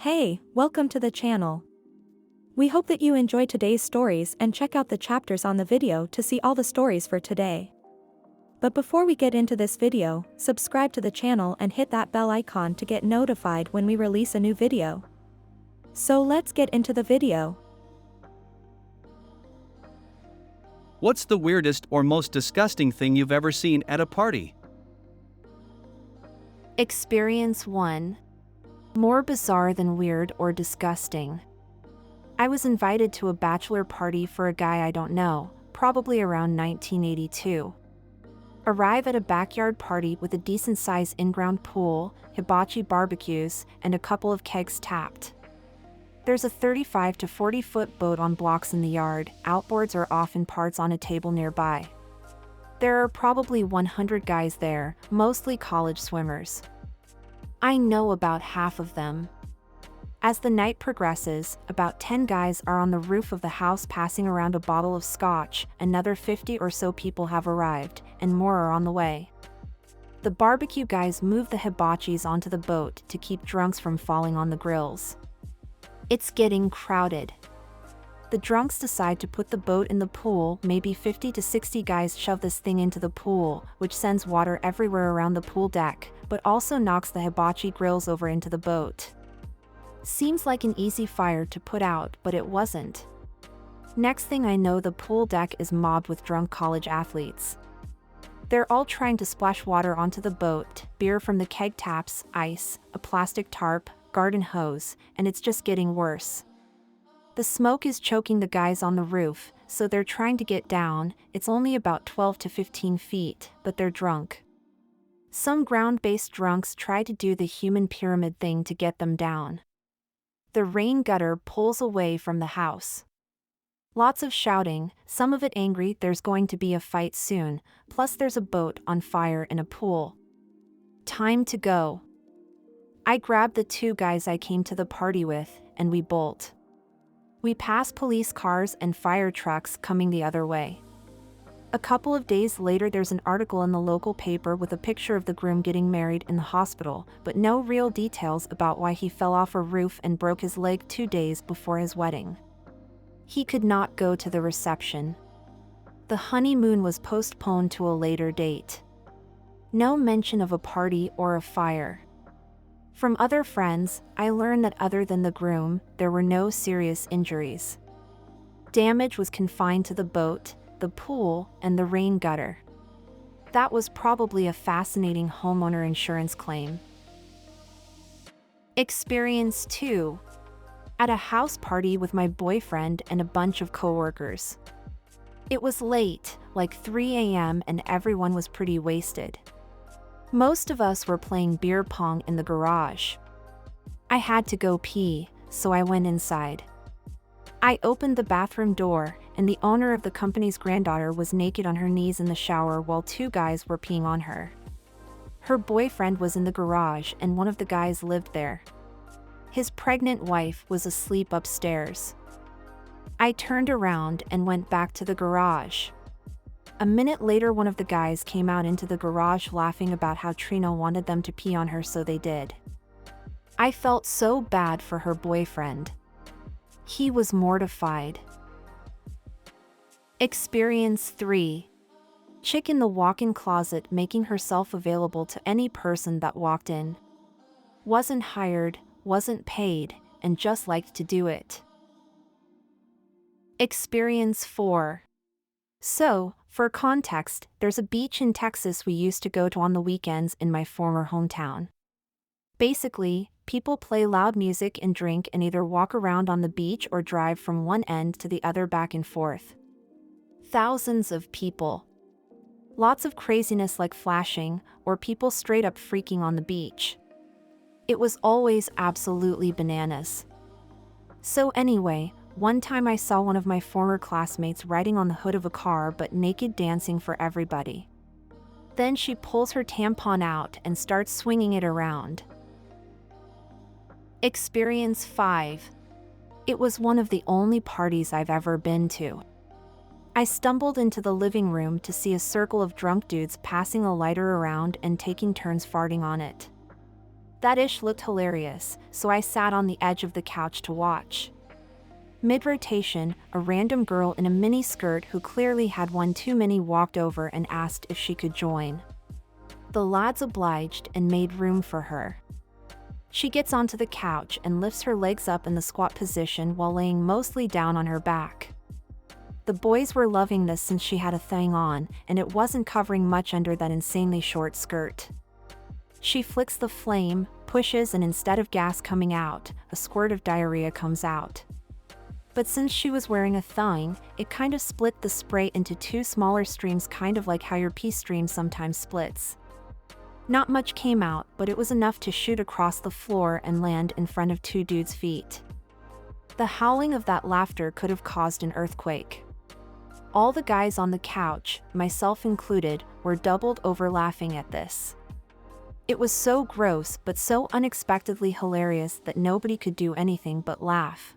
Hey, welcome to the channel. We hope that you enjoy today's stories and check out the chapters on the video to see all the stories for today. But before we get into this video, subscribe to the channel and hit that bell icon to get notified when we release a new video. So let's get into the video. What's the weirdest or most disgusting thing you've ever seen at a party? Experience 1. More bizarre than weird or disgusting. I was invited to a bachelor party for a guy I don't know, probably around 1982. Arrive at a backyard party with a decent-sized in-ground pool, hibachi barbecues, and a couple of kegs tapped. There's a 35 to 40-foot boat on blocks in the yard, outboards are off in parts on a table nearby. There are probably 100 guys there, mostly college swimmers. I know about half of them. As the night progresses, about 10 guys are on the roof of the house passing around a bottle of scotch, another 50 or so people have arrived, and more are on the way. The barbecue guys move the hibachis onto the boat to keep drunks from falling on the grills. It's getting crowded. The drunks decide to put the boat in the pool. Maybe 50 to 60 guys shove this thing into the pool, which sends water everywhere around the pool deck, but also knocks the hibachi grills over into the boat. Seems like an easy fire to put out, but it wasn't. Next thing I know, the pool deck is mobbed with drunk college athletes. They're all trying to splash water onto the boat, beer from the keg taps, ice, a plastic tarp, garden hose, and it's just getting worse. The smoke is choking the guys on the roof, so they're trying to get down. It's only about 12 to 15 feet, but they're drunk. Some ground-based drunks try to do the human pyramid thing to get them down. The rain gutter pulls away from the house. Lots of shouting, some of it angry. There's going to be a fight soon, plus there's a boat on fire in a pool. Time to go. I grab the 2 guys I came to the party with, and we bolt. We pass police cars and fire trucks coming the other way. A couple of days later, there's an article in the local paper with a picture of the groom getting married in the hospital, but no real details about why he fell off a roof and broke his leg 2 days before his wedding. He could not go to the reception. The honeymoon was postponed to a later date. No mention of a party or a fire. From other friends, I learned that other than the groom, there were no serious injuries. Damage was confined to the boat, the pool, and the rain gutter. That was probably a fascinating homeowner insurance claim. Experience 2. At a house party with my boyfriend and a bunch of coworkers. It was late, like 3 a.m., and everyone was pretty wasted. Most of us were playing beer pong in the garage. I had to go pee, so I went inside. I opened the bathroom door, and the owner of the company's granddaughter was naked on her knees in the shower while 2 guys were peeing on her. Her boyfriend was in the garage and one of the guys lived there. His pregnant wife was asleep upstairs. I turned around and went back to the garage. A minute later, one of the guys came out into the garage laughing about how Trina wanted them to pee on her, so they did. I felt so bad for her boyfriend. He was mortified. Experience 3. Chick in the walk-in closet making herself available to any person that walked in. Wasn't hired, wasn't paid, and just liked to do it. Experience 4. So, for context, there's a beach in Texas we used to go to on the weekends in my former hometown. Basically, people play loud music and drink and either walk around on the beach or drive from one end to the other back and forth. Thousands of people. Lots of craziness like flashing, or people straight up freaking on the beach. It was always absolutely bananas. So anyway, one time I saw one of my former classmates riding on the hood of a car but naked dancing for everybody. Then she pulls her tampon out and starts swinging it around. Experience 5. It was one of the only parties I've ever been to. I stumbled into the living room to see a circle of drunk dudes passing a lighter around and taking turns farting on it. That ish looked hilarious, so I sat on the edge of the couch to watch. Mid-rotation, a random girl in a mini skirt who clearly had one too many walked over and asked if she could join. The lads obliged and made room for her. She gets onto the couch and lifts her legs up in the squat position while laying mostly down on her back. The boys were loving this since she had a thing on, and it wasn't covering much under that insanely short skirt. She flicks the flame, pushes, and instead of gas coming out, a squirt of diarrhea comes out. But since she was wearing a thong, it kind of split the spray into two smaller streams, kind of like how your pee stream sometimes splits. Not much came out, but it was enough to shoot across the floor and land in front of two dudes' feet. The howling of that laughter could have caused an earthquake. All the guys on the couch, myself included, were doubled over laughing at this. It was so gross but so unexpectedly hilarious that nobody could do anything but laugh.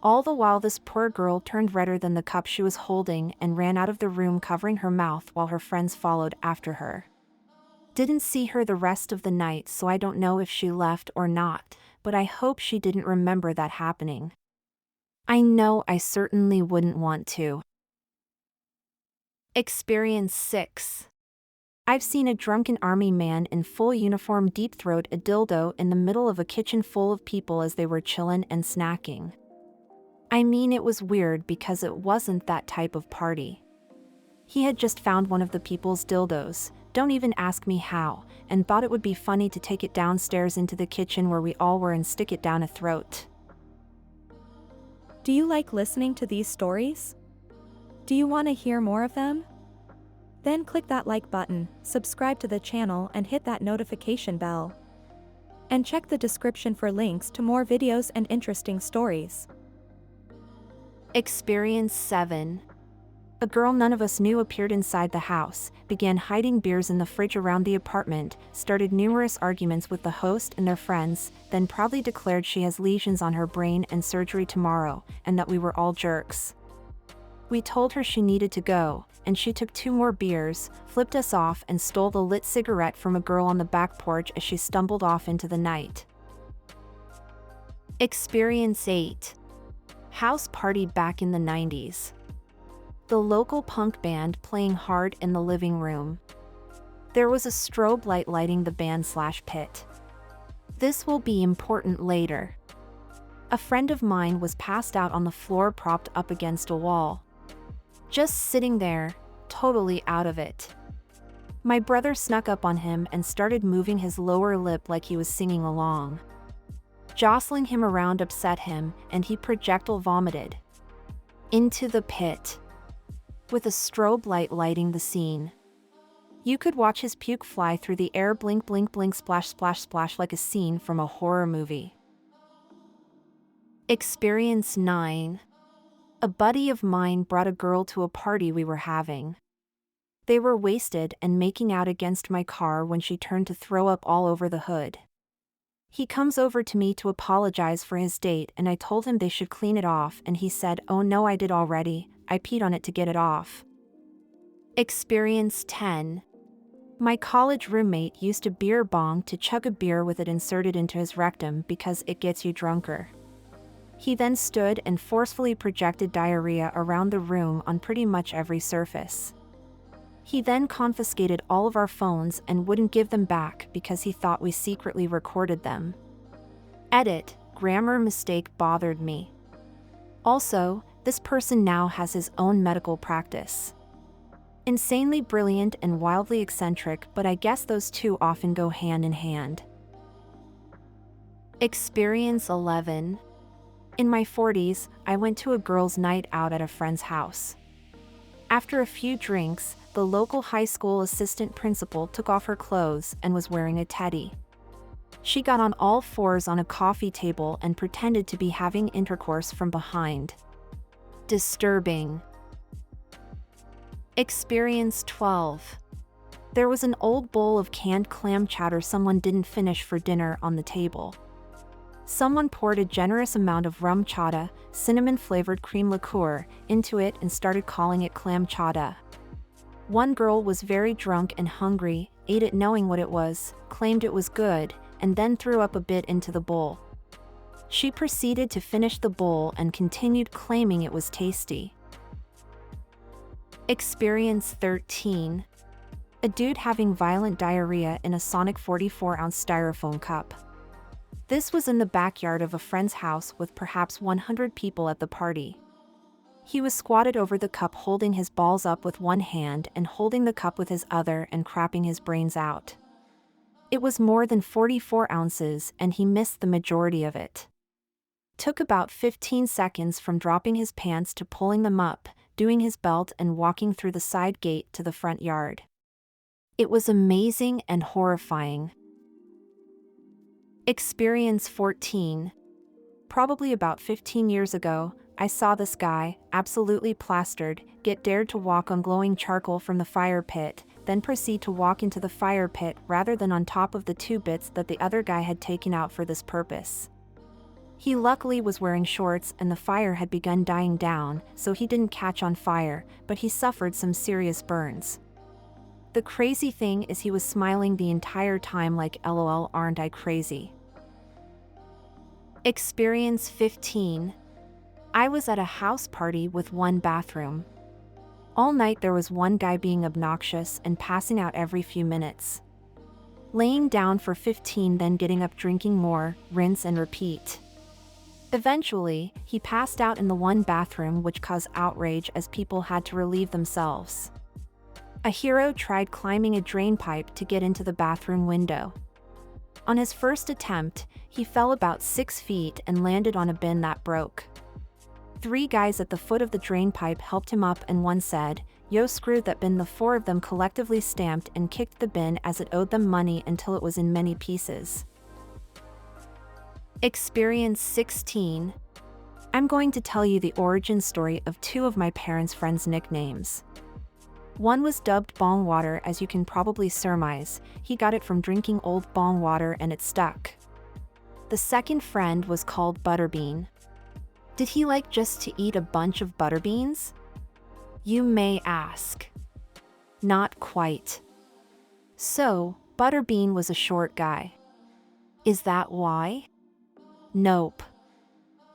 All the while this poor girl turned redder than the cup she was holding and ran out of the room covering her mouth while her friends followed after her. Didn't see her the rest of the night, so I don't know if she left or not, but I hope she didn't remember that happening. I know I certainly wouldn't want to. Experience 6. I've seen a drunken army man in full uniform deep throat a dildo in the middle of a kitchen full of people as they were chillin' and snacking. I mean, it was weird because it wasn't that type of party. He had just found one of the people's dildos, don't even ask me how, and thought it would be funny to take it downstairs into the kitchen where we all were and stick it down a throat. Do you like listening to these stories? Do you want to hear more of them? Then click that like button, subscribe to the channel and hit that notification bell. And check the description for links to more videos and interesting stories. Experience 7. A girl none of us knew appeared inside the house, began hiding beers in the fridge around the apartment, started numerous arguments with the host and their friends, then proudly declared she has lesions on her brain and surgery tomorrow, and that we were all jerks. We told her she needed to go, and she took 2 more beers, flipped us off and stole the lit cigarette from a girl on the back porch as she stumbled off into the night. Experience 8. House party back in the 90s. The local punk band playing hard in the living room. There was a strobe light lighting the band/pit. This will be important later. A friend of mine was passed out on the floor propped up against a wall. Just sitting there, totally out of it. My brother snuck up on him and started moving his lower lip like he was singing along. Jostling him around upset him, and he projectile vomited into the pit, with a strobe light lighting the scene. You could watch his puke fly through the air, blink blink blink, splash splash splash, like a scene from a horror movie. Experience 9. A buddy of mine brought a girl to a party we were having. They were wasted and making out against my car when she turned to throw up all over the hood. He comes over to me to apologize for his date, and I told him they should clean it off, and he said, "Oh no, I did already, I peed on it to get it off." Experience 10. My college roommate used a beer bong to chug a beer with it inserted into his rectum because it gets you drunker. He then stood and forcefully projected diarrhea around the room on pretty much every surface. He then confiscated all of our phones and wouldn't give them back because he thought we secretly recorded them. Edit, grammar mistake bothered me. Also, this person now has his own medical practice. Insanely brilliant and wildly eccentric, but I guess those two often go hand in hand. Experience 11. In my 40s, I went to a girls' night out at a friend's house. After a few drinks, the local high school assistant principal took off her clothes and was wearing a teddy. She got on all fours on a coffee table and pretended to be having intercourse from behind. Disturbing. Experience 12. There was an old bowl of canned clam chowder someone didn't finish for dinner on the table. Someone poured a generous amount of rum chata, cinnamon-flavored cream liqueur, into it and started calling it clam chowder. One girl was very drunk and hungry, ate it knowing what it was, claimed it was good, and then threw up a bit into the bowl. She proceeded to finish the bowl and continued claiming it was tasty. Experience 13. A dude having violent diarrhea in a Sonic 44-ounce styrofoam cup. This was in the backyard of a friend's house with perhaps 100 people at the party. He was squatted over the cup holding his balls up with one hand and holding the cup with his other and crapping his brains out. It was more than 44 ounces and he missed the majority of it. Took about 15 seconds from dropping his pants to pulling them up, doing his belt and walking through the side gate to the front yard. It was amazing and horrifying. Experience 14. Probably about 15 years ago, I saw this guy, absolutely plastered, get dared to walk on glowing charcoal from the fire pit, then proceed to walk into the fire pit rather than on top of the 2 bits that the other guy had taken out for this purpose. He luckily was wearing shorts and the fire had begun dying down, so he didn't catch on fire, but he suffered some serious burns. The crazy thing is he was smiling the entire time like LOL, aren't I crazy? Experience 15. I was at a house party with one bathroom. All night there was one guy being obnoxious and passing out every few minutes. Laying down for 15, then getting up, drinking more, rinse and repeat. Eventually, he passed out in the one bathroom, which caused outrage as people had to relieve themselves. A hero tried climbing a drain pipe to get into the bathroom window. On his first attempt, he fell about 6 feet and landed on a bin that broke. 3 guys at the foot of the drain pipe helped him up and one said, "Yo, screw that bin." The 4 of them collectively stamped and kicked the bin as it owed them money until it was in many pieces. Experience 16. I'm going to tell you the origin story of 2 of my parents' friends' nicknames. One was dubbed bong water, as you can probably surmise. He got it from drinking old bong water and it stuck. The second friend was called Butterbean. Did he like just to eat a bunch of butterbeans? You may ask. Not quite. So, Butterbean was a short guy. Is that why? Nope.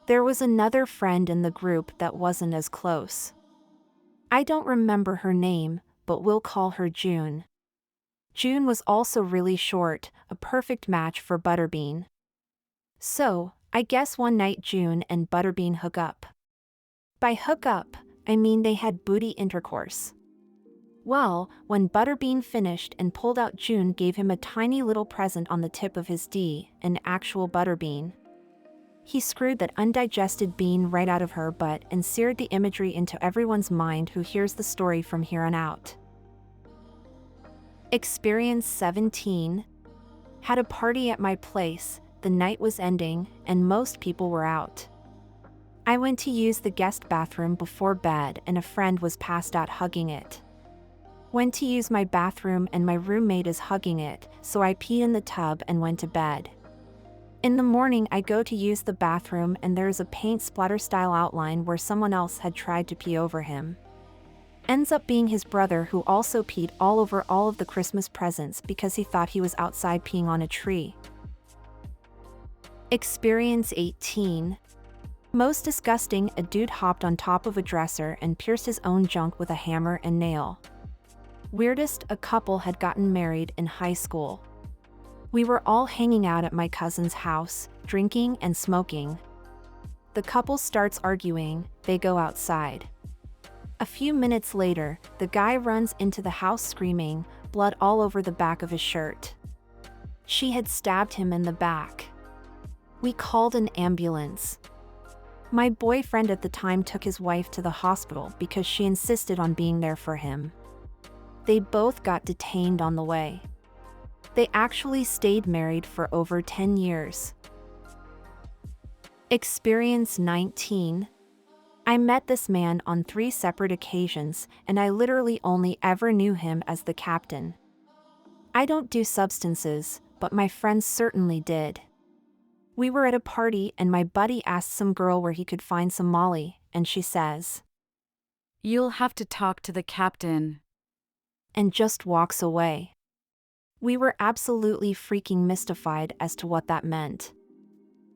There was another friend in the group that wasn't as close. I don't remember her name, but we'll call her June. June was also really short, a perfect match for Butterbean. So, I guess one night June and Butterbean hook up. By hook up, I mean they had booty intercourse. Well, when Butterbean finished and pulled out, June gave him a tiny little present on the tip of his D, an actual butterbean. He screwed that undigested bean right out of her butt and seared the imagery into everyone's mind who hears the story from here on out. Experience 17. Had a party at my place. The night was ending, and most people were out. I went to use the guest bathroom before bed and a friend was passed out hugging it. Went to use my bathroom and my roommate is hugging it, so I peed in the tub and went to bed. In the morning I go to use the bathroom and there is a paint splatter style outline where someone else had tried to pee over him. Ends up being his brother, who also peed all over all of the Christmas presents because he thought he was outside peeing on a tree. Experience 18. Most disgusting, a dude hopped on top of a dresser and pierced his own junk with a hammer and nail. Weirdest, a couple had gotten married in high school. We were all hanging out at my cousin's house, drinking and smoking. The couple starts arguing, they go outside. A few minutes later, the guy runs into the house screaming, blood all over the back of his shirt. She had stabbed him in the back. We called an ambulance. My boyfriend at the time took his wife to the hospital because she insisted on being there for him. They both got detained on the way. They actually stayed married for over 10 years. Experience 19. I met this man on 3 separate occasions, and I literally only ever knew him as the captain. I don't do substances, but my friends certainly did. We were at a party and my buddy asked some girl where he could find some Molly, and she says, "You'll have to talk to the captain," and just walks away. We were absolutely freaking mystified as to what that meant.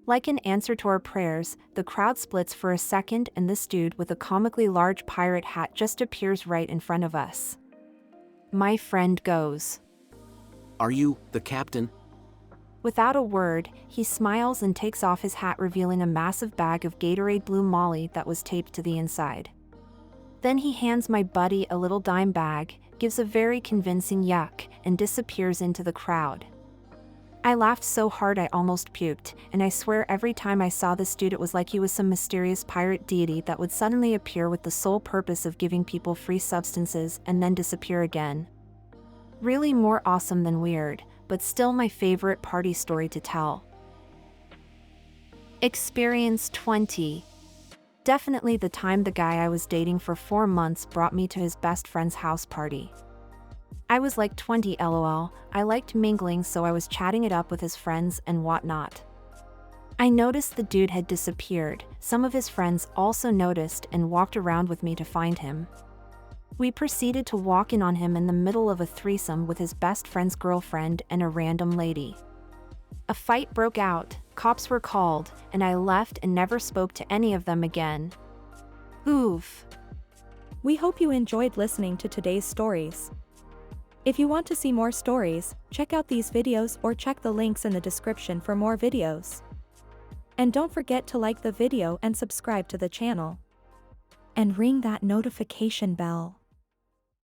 Like an answer to our prayers, the crowd splits for a second and this dude with a comically large pirate hat just appears right in front of us. My friend goes, "Are you the captain?" Without a word, he smiles and takes off his hat, revealing a massive bag of Gatorade Blue Molly that was taped to the inside. Then he hands my buddy a little dime bag, gives a very convincing yuck, and disappears into the crowd. I laughed so hard I almost puked, and I swear every time I saw this dude it was like he was some mysterious pirate deity that would suddenly appear with the sole purpose of giving people free substances and then disappear again. Really more awesome than weird, but still my favorite party story to tell. Experience 20. Definitely the time the guy I was dating for 4 months brought me to his best friend's house party. I was like 20 LOL, I liked mingling so I was chatting it up with his friends and whatnot. I noticed the dude had disappeared, some of his friends also noticed and walked around with me to find him. We proceeded to walk in on him in the middle of a threesome with his best friend's girlfriend and a random lady. A fight broke out, cops were called, and I left and never spoke to any of them again. Oof. We hope you enjoyed listening to today's stories. If you want to see more stories, check out these videos or check the links in the description for more videos. And don't forget to like the video and subscribe to the channel. And ring that notification bell.